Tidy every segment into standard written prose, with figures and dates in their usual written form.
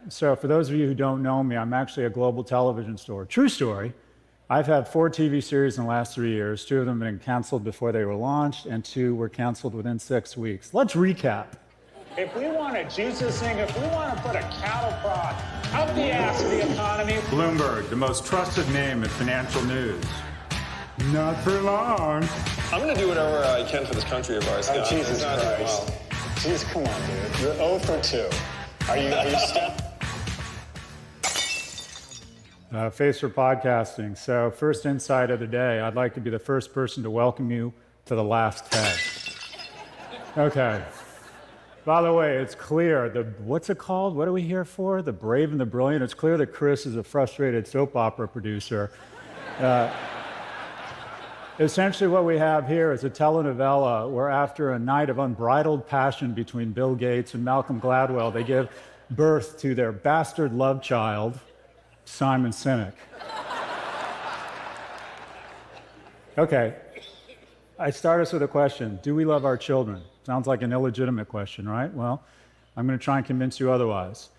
So for those of you who don't know me, I'm actually a global television store. True story. I've had 4 TV series in the last 3 years. 2 of them have been canceled before they were launched, and 2 were canceled within 6 weeks. Let's recap. If we want to juice this thing, if we want to put a cattle prod up the ass of the economy. Bloomberg, the most trusted name in financial news. Not for long. I'm going to do whatever I can for this country of ours. Oh, Jesus Christ. Jeez, come on, dude. You're 0 for 2. Are you stuck? Face for podcasting. So first insight of the day, I'd like to be the first person to welcome you to the last TED. Okay. By the way, it's clear, what's it called? What are we here for? The Brave and the Brilliant? It's clear that Chris is a frustrated soap opera producer. Essentially what we have here is a telenovela where after a night of unbridled passion between Bill Gates and Malcolm Gladwell, they give birth to their bastard love child, Simon Sinek. Okay, I start us with a question. Do we love our children? Sounds like an illegitimate question, right? Well, I'm going to try and convince you otherwise.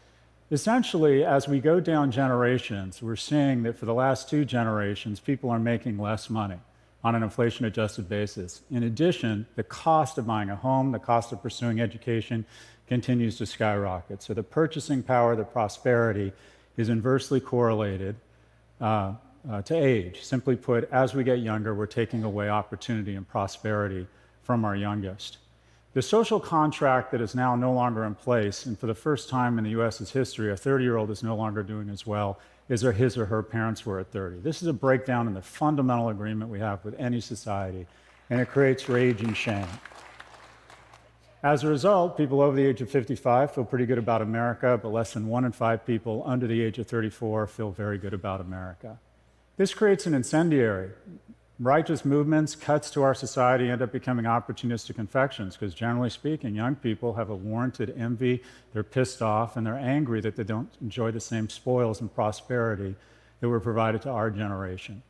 Essentially, as we go down generations, we're seeing that for the last 2 generations, people are making less money on an inflation-adjusted basis. In addition, the cost of buying a home, the cost of pursuing education continues to skyrocket. So the purchasing power, the prosperity, is inversely correlated to age. Simply put, as we get younger, we're taking away opportunity and prosperity from our youngest. The social contract that is now no longer in place, and for the first time in the US's history, a 30-year-old is no longer doing as well as his or her parents were at 30. This is a breakdown in the fundamental agreement we have with any society, and it creates rage and shame. As a result, people over the age of 55 feel pretty good about America, but less than 1 in 5 people under the age of 34 feel very good about America. This creates an incendiary. Righteous movements, cuts to our society end up becoming opportunistic infections because generally speaking, young people have a warranted envy, they're pissed off, and they're angry that they don't enjoy the same spoils and prosperity that were provided to our generation.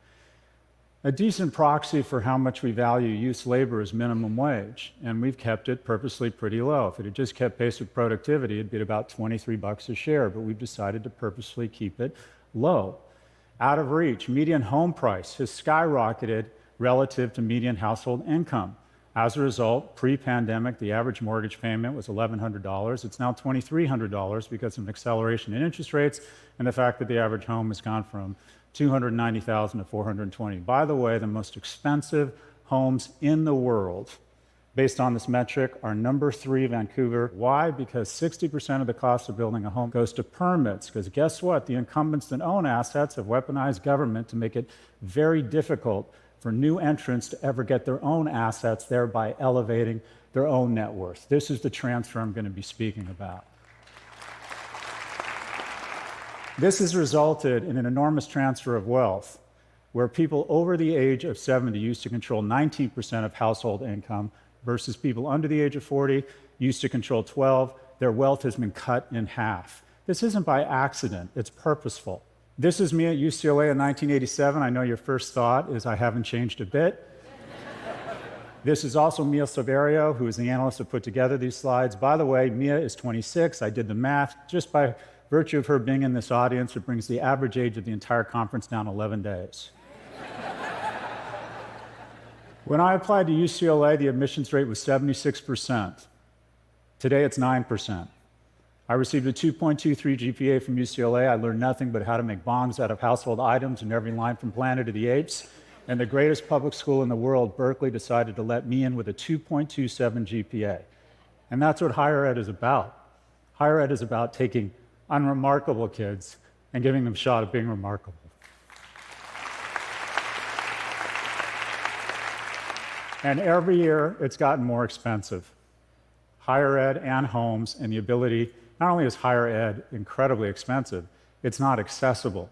A decent proxy for how much we value youth labor is minimum wage, and we've kept it purposely pretty low. If it had just kept pace with productivity, it'd be about $23 a share, but we've decided to purposely keep it low. Out of reach, median home price has skyrocketed relative to median household income. As a result, pre-pandemic, the average mortgage payment was $1,100. It's now $2,300 because of an acceleration in interest rates and the fact that the average home has gone from $290,000 to $420,000. By the way, the most expensive homes in the world, based on this metric, are number 3, Vancouver. Why? Because 60% of the cost of building a home goes to permits. Because guess what? The incumbents that own assets have weaponized government to make it very difficult for new entrants to ever get their own assets, thereby elevating their own net worth. This is the transfer I'm going to be speaking about. This has resulted in an enormous transfer of wealth, where people over the age of 70 used to control 19% of household income, versus people under the age of 40 used to control 12. Their wealth has been cut in half. This isn't by accident, it's purposeful. This is me at UCLA in 1987. I know your first thought is I haven't changed a bit. This is also Mia Silverio, who is the analyst that put together these slides. By the way, Mia is 26. I did the math. Just by virtue of her being in this audience, it brings the average age of the entire conference down 11 days. When I applied to UCLA, the admissions rate was 76%. Today, it's 9%. I received a 2.23 GPA from UCLA. I learned nothing but how to make bombs out of household items and every line from Planet of the Apes. And the greatest public school in the world, Berkeley, decided to let me in with a 2.27 GPA. And that's what higher ed is about. Higher ed is about taking unremarkable kids and giving them a shot at being remarkable. And every year, it's gotten more expensive. Higher ed and homes, and the ability, not only is higher ed incredibly expensive, it's not accessible,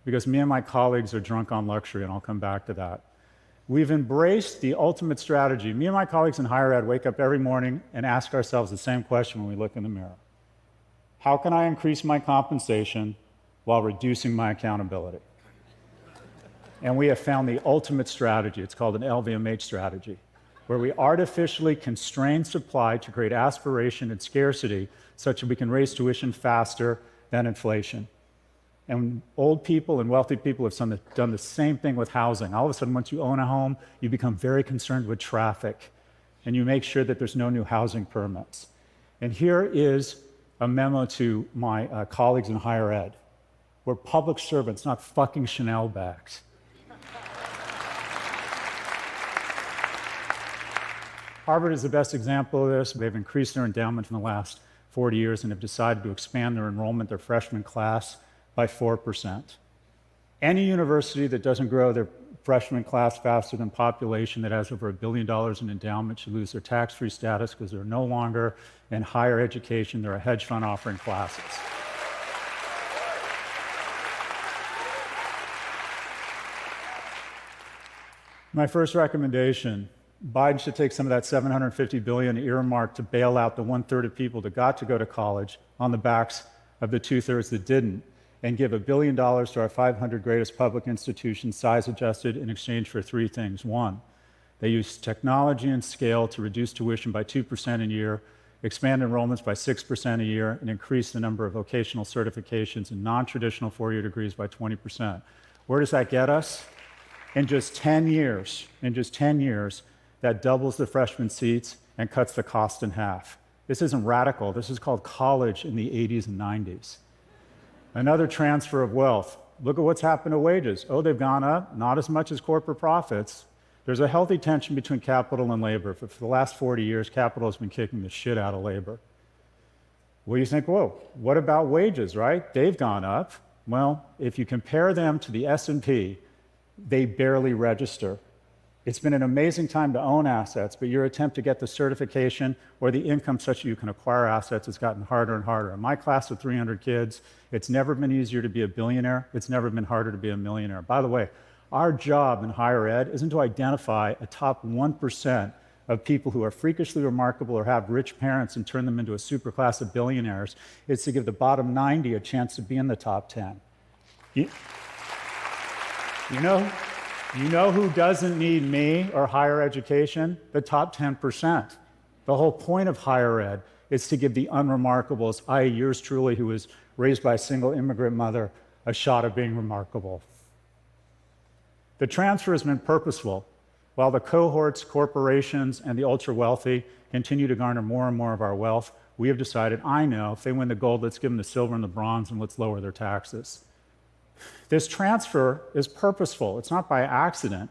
because me and my colleagues are drunk on luxury, and I'll come back to that. We've embraced the ultimate strategy. Me and my colleagues in higher ed wake up every morning and ask ourselves the same question when we look in the mirror. How can I increase my compensation while reducing my accountability? And we have found the ultimate strategy. It's called an LVMH strategy, where we artificially constrain supply to create aspiration and scarcity such that we can raise tuition faster than inflation. And old people and wealthy people have done the same thing with housing. All of a sudden, once you own a home, you become very concerned with traffic, and you make sure that there's no new housing permits. And here is a memo to my colleagues in higher ed. We're public servants, not fucking Chanel bags. Harvard is the best example of this. They've increased their endowment in the last 40 years and have decided to expand their enrollment, their freshman class, by 4%. Any university that doesn't grow their freshman class faster than population, that has over $1 billion in endowment, should lose their tax-free status because they're no longer in higher education. They're a hedge fund offering classes. My first recommendation: Biden should take some of that $750 billion earmarked to bail out the 1/3 of people that got to go to college on the backs of the 2/3 that didn't, and give $1 billion to our 500 greatest public institutions, size adjusted, in exchange for three things. One, they use technology and scale to reduce tuition by 2% a year, expand enrollments by 6% a year, and increase the number of vocational certifications and non-traditional four-year degrees by 20%. Where does that get us? In just 10 years, that doubles the freshman seats and cuts the cost in half. This isn't radical. This is called college in the 80s and 90s. Another transfer of wealth. Look at what's happened to wages. Oh, they've gone up, not as much as corporate profits. There's a healthy tension between capital and labor. For the last 40 years, capital has been kicking the shit out of labor. Well, you think, whoa, what about wages, right? They've gone up. Well, if you compare them to the S&P, they barely register. It's been an amazing time to own assets, but your attempt to get the certification or the income such that you can acquire assets has gotten harder and harder. In my class of 300 kids, it's never been easier to be a billionaire. It's never been harder to be a millionaire. By the way, our job in higher ed isn't to identify a top 1% of people who are freakishly remarkable or have rich parents and turn them into a superclass of billionaires. It's to give the bottom 90 a chance to be in the top 10. You know who doesn't need me or higher education? The top 10%. The whole point of higher ed is to give the unremarkables, i.e. yours truly, who was raised by a single immigrant mother, a shot at being remarkable. The transfer has been purposeful. While the cohorts, corporations, and the ultra-wealthy continue to garner more and more of our wealth, we have decided, I know, if they win the gold, let's give them the silver and the bronze, and let's lower their taxes. This transfer is purposeful. It's not by accident.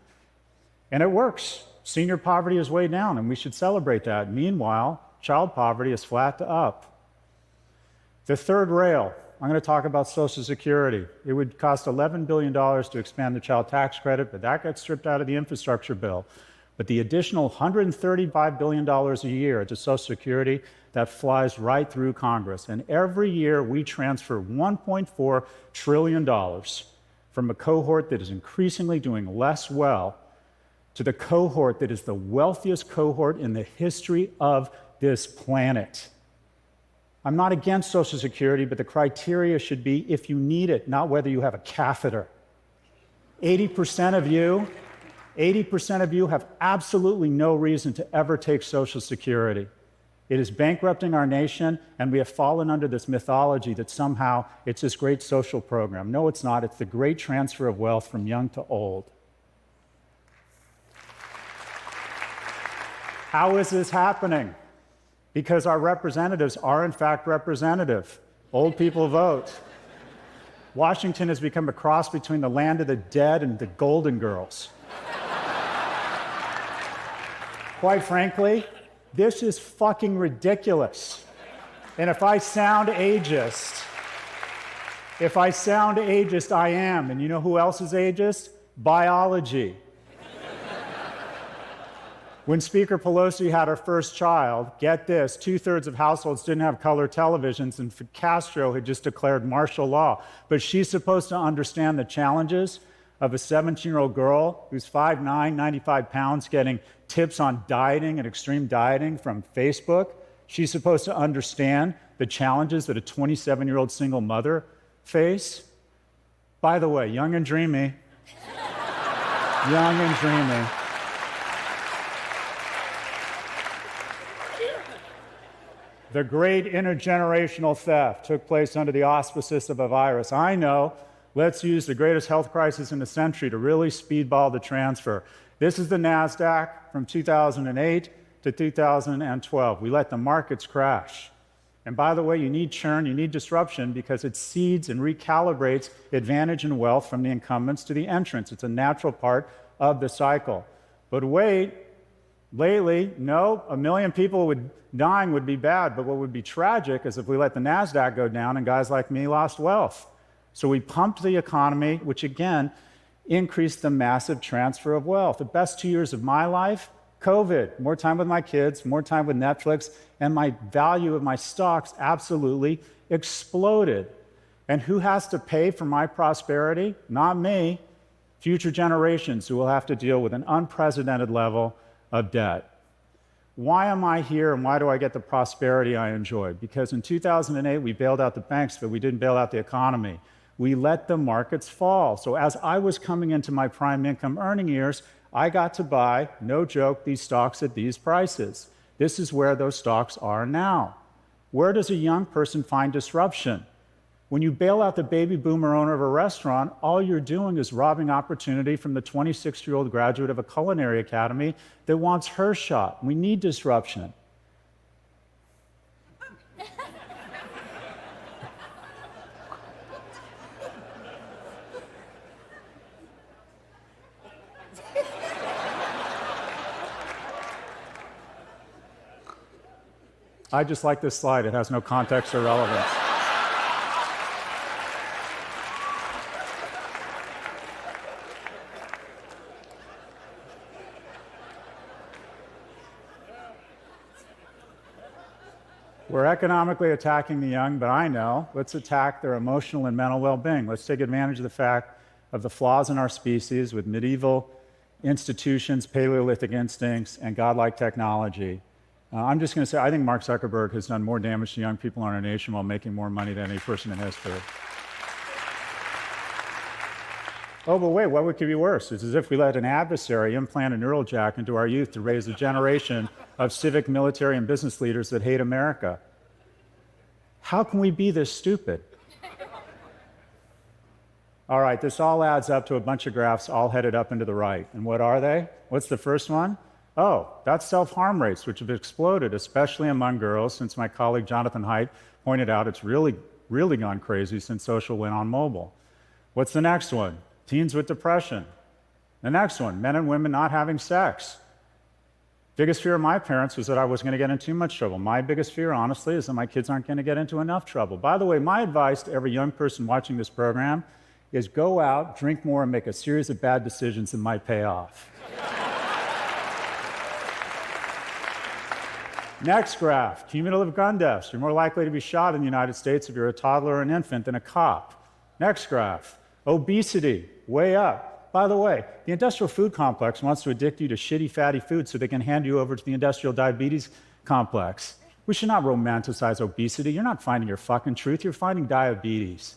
And it works. Senior poverty is way down, and we should celebrate that. Meanwhile, child poverty is flat to up. The third rail, I'm going to talk about Social Security. It would cost $11 billion to expand the child tax credit, but that gets stripped out of the infrastructure bill. But the additional $135 billion a year to Social Security, that flies right through Congress. And every year we transfer $1.4 trillion from a cohort that is increasingly doing less well to the cohort that is the wealthiest cohort in the history of this planet. I'm not against Social Security, but the criteria should be if you need it, not whether you have a catheter. 80% of you have absolutely no reason to ever take Social Security. It is bankrupting our nation, and we have fallen under this mythology that somehow it's this great social program. No, it's not. It's the great transfer of wealth from young to old. How is this happening? Because our representatives are, in fact, representative. Old people vote. Washington has become a cross between the land of the dead and the Golden Girls. Quite frankly, this is fucking ridiculous. And if I sound ageist, I am. And you know who else is ageist? Biology. When Speaker Pelosi had her first child, get this, 2/3 of households didn't have color televisions, and Castro had just declared martial law. But she's supposed to understand the challenges of a 17-year-old girl who's 5'9", 95 pounds, getting tips on dieting and extreme dieting from Facebook. She's supposed to understand the challenges that a 27-year-old single mother face. By the way, young and dreamy. Young and dreamy. The great intergenerational theft took place under the auspices of a virus. I know, let's use the greatest health crisis in the century to really speedball the transfer. This is the NASDAQ from 2008 to 2012. We let the markets crash. And by the way, you need churn, you need disruption because it seeds and recalibrates advantage and wealth from the incumbents to the entrants. It's a natural part of the cycle. But wait, lately, no, 1 million people dying would be bad, but what would be tragic is if we let the NASDAQ go down and guys like me lost wealth. So we pumped the economy, which again, increased the massive transfer of wealth. The best 2 years of my life, COVID, more time with my kids, more time with Netflix, and my value of my stocks absolutely exploded. And who has to pay for my prosperity? Not me. Future generations who will have to deal with an unprecedented level of debt. Why am I here and why do I get the prosperity I enjoy? Because in 2008, we bailed out the banks, but we didn't bail out the economy. We let the markets fall. So as I was coming into my prime income earning years, I got to buy, no joke, these stocks at these prices. This is where those stocks are now. Where does a young person find disruption? When you bail out the baby boomer owner of a restaurant, all you're doing is robbing opportunity from the 26-year-old graduate of a culinary academy that wants her shot. We need disruption. I just like this slide. It has no context or relevance. We're economically attacking the young, but I know, let's attack their emotional and mental well-being. Let's take advantage of the fact of the flaws in our species with medieval institutions, Paleolithic instincts, and godlike technology. I'm just going to say, I think Mark Zuckerberg has done more damage to young people in our nation while making more money than any person in history. Oh, but wait, what could be worse? It's as if we let an adversary implant a neural jack into our youth to raise a generation of civic, military, and business leaders that hate America. How can we be this stupid? All right, this all adds up to a bunch of graphs all headed up into the right. And what are they? What's the first one? Oh, that's self-harm rates, which have exploded, especially among girls, since my colleague Jonathan Haidt pointed out it's really gone crazy since social went on mobile. What's the next one? Teens with depression. The next one, men and women not having sex. Biggest fear of my parents was that I was going to get in too much trouble. My biggest fear, honestly, is that my kids aren't going to get into enough trouble. By the way, my advice to every young person watching this program is go out, drink more, and make a series of bad decisions that might pay off. Next graph, cumulative gun deaths. You're more likely to be shot in the United States if you're a toddler or an infant than a cop. Next graph, obesity, way up. By the way, the industrial food complex wants to addict you to shitty, fatty food so they can hand you over to the industrial diabetes complex. We should not romanticize obesity. You're not finding your fucking truth, you're finding diabetes.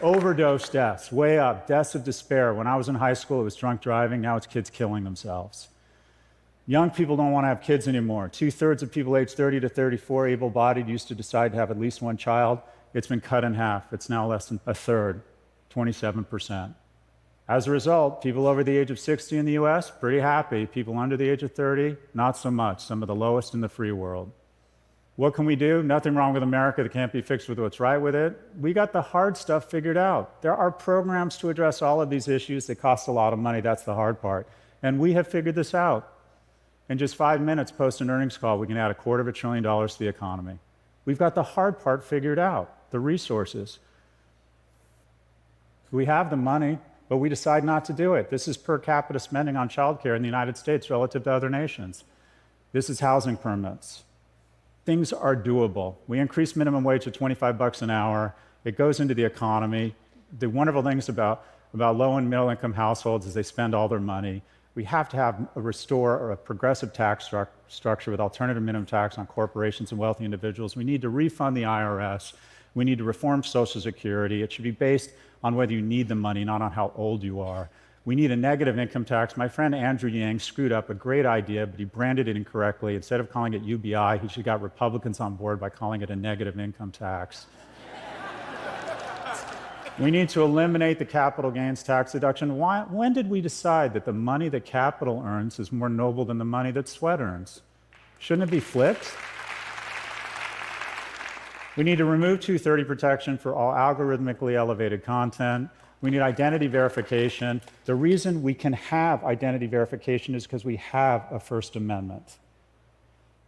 Overdose deaths, way up. Deaths of despair. When I was in high school, it was drunk driving. Now it's kids killing themselves. Young people don't want to have kids anymore. 2/3 of people aged 30 to 34 able-bodied used to decide to have at least one child. It's been cut in half. It's now less than a third, 27%. As a result, people over the age of 60 in the US, pretty happy. People under the age of 30, not so much. Some of the lowest in the free world. What can we do? Nothing wrong with America that can't be fixed with what's right with it. We got the hard stuff figured out. There are programs to address all of these issues. They cost a lot of money. That's the hard part. And we have figured this out. In just 5 minutes post an earnings call, we can add $250 billion to the economy. We've got the hard part figured out, the resources. We have the money, but we decide not to do it. This is per capita spending on childcare in the United States relative to other nations. This is housing permits. Things are doable. We increase minimum wage to $25 an hour. It goes into the economy. The wonderful things about low and middle income households is they spend all their money. We have to restore a progressive tax structure with alternative minimum tax on corporations and wealthy individuals. We need to refund the IRS. We need to reform Social Security. It should be based on whether you need the money, not on how old you are. We need a negative income tax. My friend Andrew Yang screwed up a great idea, but he branded it incorrectly. Instead of calling it UBI, he should have got Republicans on board by calling it a negative income tax. We need to eliminate the capital gains tax deduction. When did we decide that the money that capital earns is more noble than the money that sweat earns? Shouldn't it be flipped? We need to remove 230 protection for all algorithmically elevated content. We need identity verification. The reason we can have identity verification is because we have a First Amendment.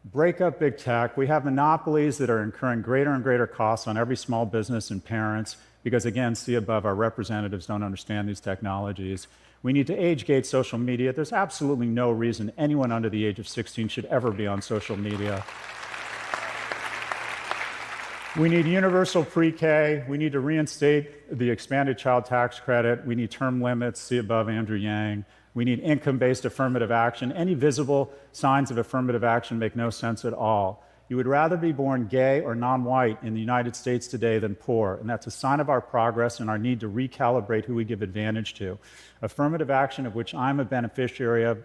Break up big tech. We have monopolies that are incurring greater and greater costs on every small business and parents because, again, see above, our representatives don't understand these technologies. We need to age-gate social media. There's absolutely no reason anyone under the age of 16 should ever be on social media. We need universal pre-K. We need to reinstate the expanded child tax credit. We need term limits, see above Andrew Yang. We need income-based affirmative action. Any visible signs of affirmative action make no sense at all. You would rather be born gay or non-white in the United States today than poor, and that's a sign of our progress and our need to recalibrate who we give advantage to. Affirmative action, of which I'm a beneficiary of,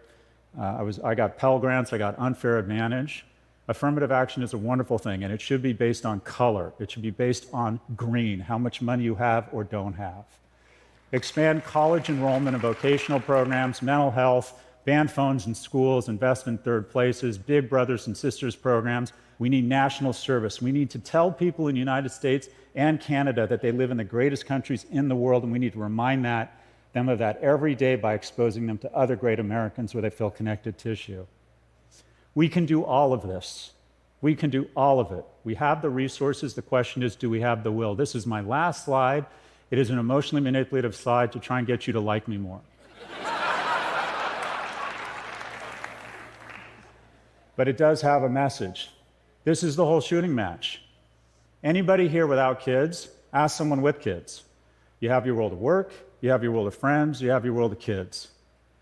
I got Pell Grants, I got unfair advantage. Affirmative action is a wonderful thing, and it should be based on color. It should be based on green, how much money you have or don't have. Expand college enrollment and vocational programs, mental health, ban phones in schools, invest in third places, Big Brothers and Sisters programs. We need national service. We need to tell people in the United States and Canada that they live in the greatest countries in the world, and we need to remind them of that every day by exposing them to other great Americans where they feel connected tissue. We can do all of this. We can do all of it. We have the resources. The question is, do we have the will? This is my last slide. It is an emotionally manipulative slide to try and get you to like me more. But it does have a message. This is the whole shooting match. Anybody here without kids, ask someone with kids. You have your world of work, you have your world of friends, you have your world of kids.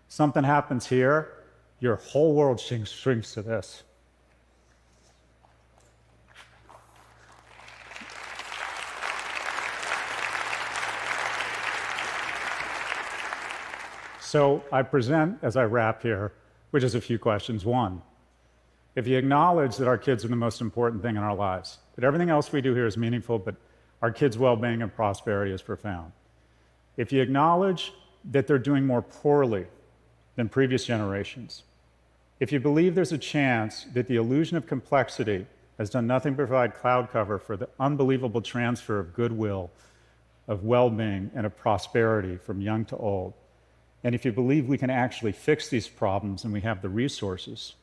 Something happens here, your whole world shrinks to this. So I present, as I wrap here, with just a few questions. One, if you acknowledge that our kids are the most important thing in our lives, that everything else we do here is meaningful, but our kids' well-being and prosperity is profound. If you acknowledge that they're doing more poorly than previous generations, if you believe there's a chance that the illusion of complexity has done nothing but provide cloud cover for the unbelievable transfer of goodwill, of well-being, and of prosperity from young to old, and if you believe we can actually fix these problems and we have the resources,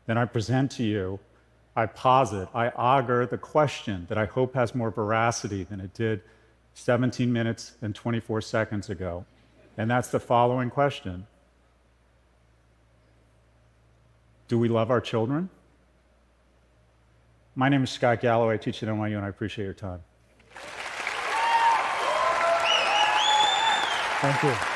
then I present to you, I posit, I augur the question that I hope has more veracity than it did 17 minutes and 24 seconds ago. And that's the following question. Do we love our children? My name is Scott Galloway. I teach at NYU, and I appreciate your time. Thank you.